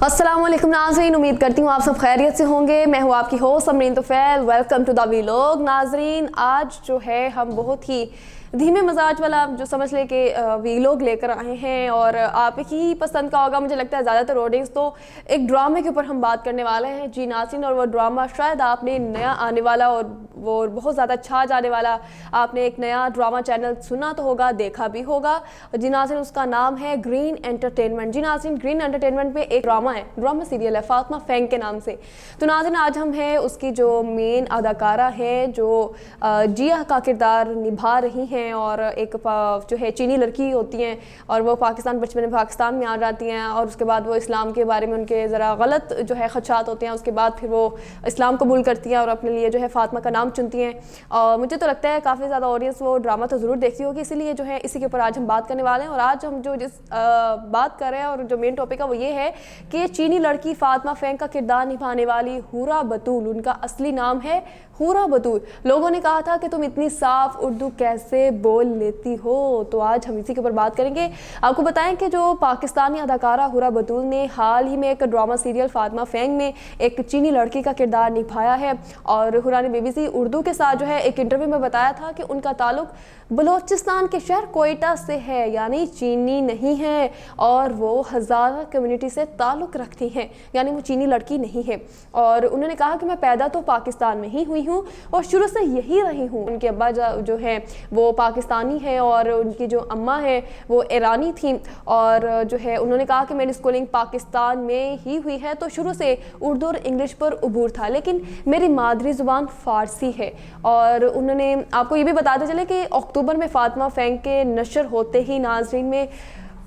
अस्सलाम वालेकुम नाज़रीन, उम्मीद करती हूँ आप सब खैरियत से होंगे। मैं हूँ आपकी host Samreen Tufail. Welcome to the vlog. नाज़रीन, आज जो है हम बहुत ही धीमे मजाज वाला जो समझ ले कि व्लॉग लेकर आए हैं और आप ही पसंद का होगा मुझे लगता है ज़्यादातर ऑडियंस। तो एक ड्रामे के ऊपर हम बात करने वाले हैं जी नाज़रीन, और वो ड्रामा शायद आपने नया आने वाला और वो बहुत ज़्यादा छा जाने वाला, आपने एक नया ड्रामा चैनल सुना तो होगा, देखा भी होगा जी नाज़रीन। उसका नाम है ग्रीन एंटरटेनमेंट। जी नाज़रीन, ग्रीन एंटरटेनमेंट पे एक ड्रामा है, ड्रामा सीरियल है फातिमा फैंग के नाम से। तो नाज़रीन, आज हम हैं उसकी जो मेन अदाकारा है जो जिया का किरदार निभा रही हैं, और एक जो है चीनी लड़की होती हैं और वो बचपन में पाकिस्तान में आ जाती हैं, और उसके बाद वो इस्लाम के बारे में उनके ज़रा गलत जो है खदशात होते हैं। उसके बाद फिर वो इस्लाम कबूल करती हैं और अपने लिए जो है फातिमा का नाम चुनती हैं। और मुझे तो लगता है काफ़ी ज़्यादा ऑडियंस वो ड्रामा तो ज़रूर देखती होगी, इसीलिए जो है इसी के ऊपर आज हम बात करने वाले हैं। और आज हम जो बात कर रहे हैं और जो मेन टॉपिक है वो ये है कि चीनी लड़की फातिमा फैंग का किरदार निभाने वाली हुरा बतूल, उनका असली नाम है हुरा बतूल। लोगों ने कहा था कि तुम इतनी साफ उर्दू कैसे बोल लेती हो, तो आज हम इसी के ऊपर बात करेंगे। आपको बताएं कि जो पाकिस्तानी अदाकारा हुरा बतूल ने हाल ही में एक ड्रामा सीरियल फातिमा फैंग में एक चीनी लड़की का किरदार निभाया है, और हुरा ने BBC उर्दू के साथ जो है एक इंटरव्यू में बताया था कि उनका ताल्लुक बलोचिस्तान के शहर कोयटा से है, यानी चीनी नहीं है, और वो हज़ारा कम्युनिटी से ताल्लुक़ रखती हैं, यानी वो चीनी लड़की नहीं है। और उन्होंने कहा कि मैं पैदा तो पाकिस्तान में ही हुई हूँ और शुरू से यही रही हूँ। उनके अब्बा जो है वो पाकिस्तानी है और उनकी जो अम्मा है वो ईरानी थी, और जो है उन्होंने कहा कि मेरी स्कूलिंग पाकिस्तान में ही हुई है, तो शुरू से उर्दू और इंग्लिश पर उबूर था, लेकिन मेरी मादरी ज़ुबान फ़ारसी है। और उन्होंने आपको ये भी बताते चले कि अक्टूबर में फातिमा फैंग के नशर होते ही नाज़रीन में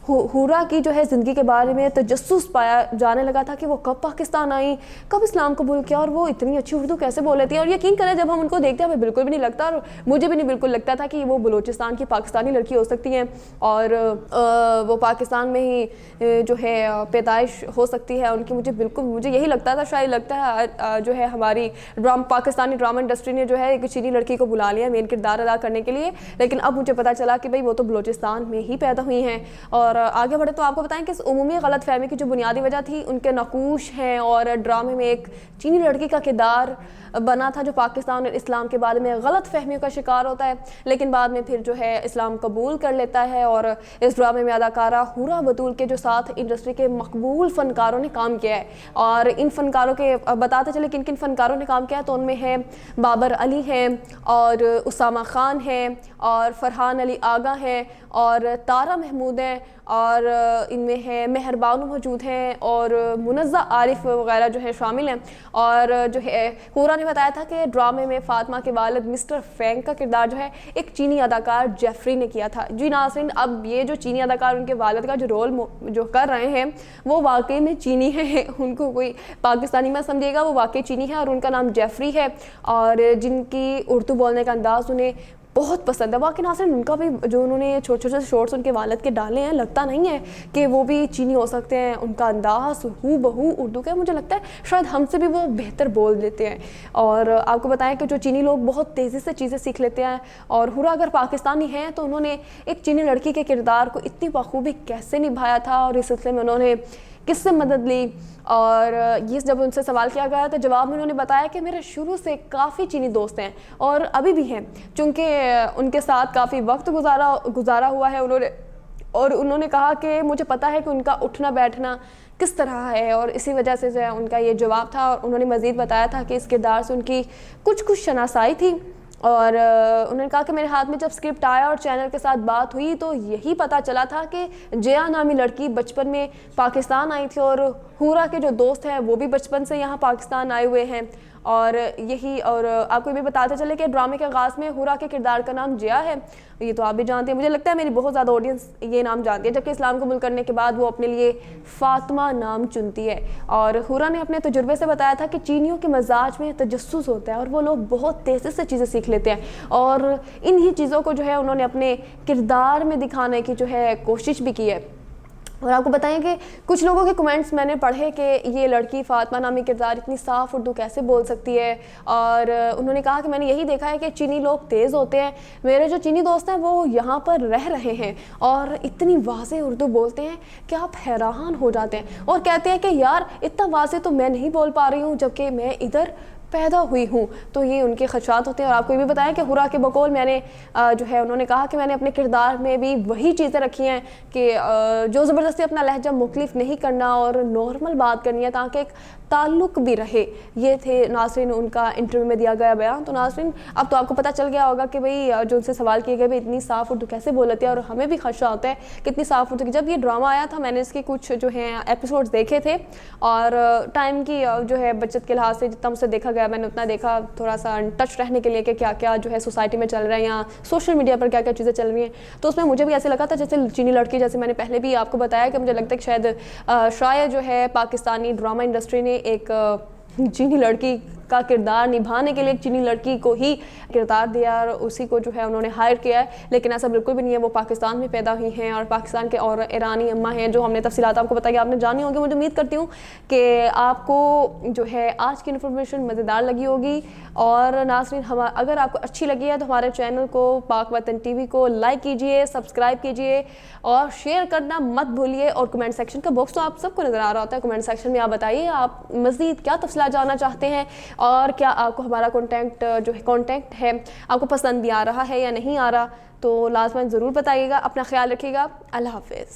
हुरा की जो है ज़िंदगी के बारे में तजस्सुस पाया जाने लगा था कि वो कब पाकिस्तान आई, कब इस्लाम कबूल किया, और वो इतनी अच्छी उर्दू कैसे बोल लेती है। और यकीन करें जब हम उनको देखते हैं हमें बिल्कुल भी नहीं लगता, और मुझे भी नहीं बिल्कुल लगता था कि वो बलूचिस्तान की पाकिस्तानी लड़की हो सकती हैं, और वो पाकिस्तान में ही जो है पैदाइश हो सकती है उनकी। मुझे यही लगता था, शायद लगता है जो है हमारी पाकिस्तानी ड्रामा इंडस्ट्री ने जो है एक चीनी लड़की को बुला लिया मेन किरदार अदा करने के लिए, लेकिन अब मुझे पता चला कि भाई वो तो बलूचिस्तान में ही पैदा हुई हैं। और आगे बढ़े तो आपको बताएं कि इस उमूमी गलत फहमी की जो बुनियादी वजह थी उनके नकूश हैं, और ड्रामे में एक चीनी लड़की का किरदार बना था जो पाकिस्तान और इस्लाम के बारे में गलत फहमियों का शिकार होता है, लेकिन बाद में फिर जो है इस्लाम कबूल कर लेता है। और इस ड्रामे में अदाकारा हुरा बतूल के जो साथ इंडस्ट्री के मकबूल फ़नकारों ने काम किया है, और इन फ़नकारों के बताते चले किन किन फ़नकारों ने काम किया, तो उनमें है बाबर अली हैं, और उसामा ख़ान हैं, और फरहान अली आगा हैं, और तारा महमूद हैं, और इनमें है मेहरबानू मौजूद हैं, और मुनज़्ज़ा आरिफ वगैरह जो है शामिल हैं। और जो है हुरा ने बताया था कि ड्रामे में फातिमा के वालिद मिस्टर फैंग का किरदार जो है एक चीनी अदाकार जेफरी ने किया था। जी नाज़रीन, अब ये जो चीनी अदाकार उनके वालिद का जो रोल जो कर रहे हैं वो वाकई में चीनी है, उनको कोई पाकिस्तानी मत समझिएगा, वो वाकई चीनी है, और उनका नाम जेफरी है, और जिनकी उर्दू बोलने का अंदाज़ उन्हें बहुत पसंद है। बाकी नाज़रीन, उनका भी जो उन्होंने छोटे छोटे शॉर्ट्स उनके वालिद के डाले हैं, लगता नहीं है कि वो भी चीनी हो सकते हैं। उनका अंदाज़ हूबहू उर्दू का, मुझे लगता है शायद हमसे भी वो बेहतर बोल देते हैं। और आपको बताएं कि जो चीनी लोग बहुत तेज़ी से चीज़ें सीख लेते हैं, और हुरा अगर पाकिस्तानी हैं तो उन्होंने एक चीनी लड़की के किरदार को इतनी बखूबी कैसे निभाया था, और इस सिलसिले में उन्होंने किससे मदद ली। और ये जब उनसे सवाल किया गया तो जवाब में उन्होंने बताया कि मेरे शुरू से काफ़ी चीनी दोस्त हैं और अभी भी हैं, चूँकि उनके साथ काफ़ी वक्त गुजारा हुआ है उन्होंने कहा कि मुझे पता है कि उनका उठना बैठना किस तरह है, और इसी वजह से जो है उनका ये जवाब था। और उन्होंने मज़ीद बताया था कि इस किरदार से उनकी कुछ शनासाई थी, और उन्होंने कहा कि मेरे हाथ में जब स्क्रिप्ट आया और चैनल के साथ बात हुई तो यही पता चला था कि जिया नामी लड़की बचपन में पाकिस्तान आई थी, और हुरा के जो दोस्त हैं वो भी बचपन से यहाँ पाकिस्तान आए हुए हैं। और आपको भी बताते चले कि ड्रामे के आगाज़ में हुरा के किरदार का नाम जिया है, ये तो आप भी जानते हैं, मुझे लगता है मेरी बहुत ज़्यादा ऑडियंस ये नाम जानती है, जबकि इस्लाम कबूल करने के बाद वो अपने लिए फातिमा नाम चुनती है। और हुरा ने अपने तजुर्बे से बताया था कि चीनियों के मजाज में तजस्सुस होता है और वो लोग बहुत तेज़ी से चीज़ें सीख लेते हैं, और इन्हीं चीज़ों को जो है उन्होंने अपने किरदार में दिखाने की जो है कोशिश भी की है। اور آپ کو بتائیں کہ کچھ لوگوں کے کمنٹس میں نے پڑھے کہ یہ لڑکی فاطمہ نامی کردار اتنی صاف اردو کیسے بول سکتی ہے، اور انہوں نے کہا کہ میں نے یہی دیکھا ہے کہ چینی لوگ تیز ہوتے ہیں، میرے جو چینی دوست ہیں وہ یہاں پر رہ رہے ہیں اور اتنی واضح اردو بولتے ہیں کہ آپ حیران ہو جاتے ہیں، اور کہتے ہیں کہ یار اتنا واضح تو میں نہیں بول پا رہی ہوں جبکہ میں ادھر پیدا ہوئی ہوں۔ تو یہ ان کے خدشات ہوتے ہیں۔ اور آپ کو یہ بھی بتایا کہ ہورا کے بقول میں نے جو ہے انہوں نے کہا کہ میں نے اپنے کردار میں بھی وہی چیزیں رکھی ہیں کہ جو زبردستی اپنا لہجہ مختلف نہیں کرنا اور نارمل بات کرنی ہے تاکہ ایک تعلق بھی رہے۔ یہ تھے ناظرین ان کا انٹرویو میں دیا گیا بیان۔ تو ناظرین اب تو آپ کو پتہ چل گیا ہوگا کہ بھئی جو ان سے سوال کیے گئے بھی اتنی صاف اردو کیسے بول لیتے ہیں، اور ہمیں بھی خدشہ ہوتا ہے کہ اتنی صاف اردو کی۔ جب یہ ڈرامہ آیا تھا میں نے اس کے کچھ جو ہیں ایپیسوڈز دیکھے تھے، اور ٹائم کی جو ہے بچت کے لحاظ سے جتنا مجھ سے دیکھا گیا میں نے اتنا دیکھا، تھوڑا سا ان ٹچ رہنے کے لیے کہ کیا کیا جو ہے سوسائٹی میں چل رہا ہے یا سوشل میڈیا پر کیا کیا چیزیں چل رہی ہیں۔ تو اس میں مجھے بھی ایسے لگا تھا جیسے چینی لڑکی، جیسے میں نے پہلے بھی آپ کو بتایا کہ مجھے لگتا ہے کہ شاید جو ہے پاکستانی ڈرامہ انڈسٹری نے ایک چینی لڑکی کا کردار نبھانے کے لیے ایک چینی لڑکی کو ہی کردار دیا اور اسی کو جو ہے انہوں نے ہائر کیا ہے، لیکن ایسا بالکل بھی نہیں ہے۔ وہ پاکستان میں پیدا ہوئی ہیں اور پاکستان کے اور ایرانی اماں ہیں، جو ہم نے تفصیلات آپ کو بتائی، آپ نے جانی ہوگی۔ مجھے امید کرتی ہوں کہ آپ کو جو ہے آج کی انفارمیشن مزیدار لگی ہوگی، اور ناظرین اگر آپ کو اچھی لگی ہے تو ہمارے چینل کو پاک وطن ٹی وی کو لائک کیجئے، سبسکرائب کیجئے اور شیئر کرنا مت بھولیے، اور کمنٹ سیکشن کا باکس تو آپ سب کو نظر آ رہا ہوتا ہے، کمنٹ سیکشن میں آپ بتائیے آپ مزید کیا تفصیلات جاننا چاہتے ہیں، اور کیا آپ کو ہمارا کانٹیکٹ ہے آپ کو پسند بھی آ رہا ہے یا نہیں آ رہا، تو لازماً ضرور بتائیے گا۔ اپنا خیال رکھیے گا، اللہ حافظ۔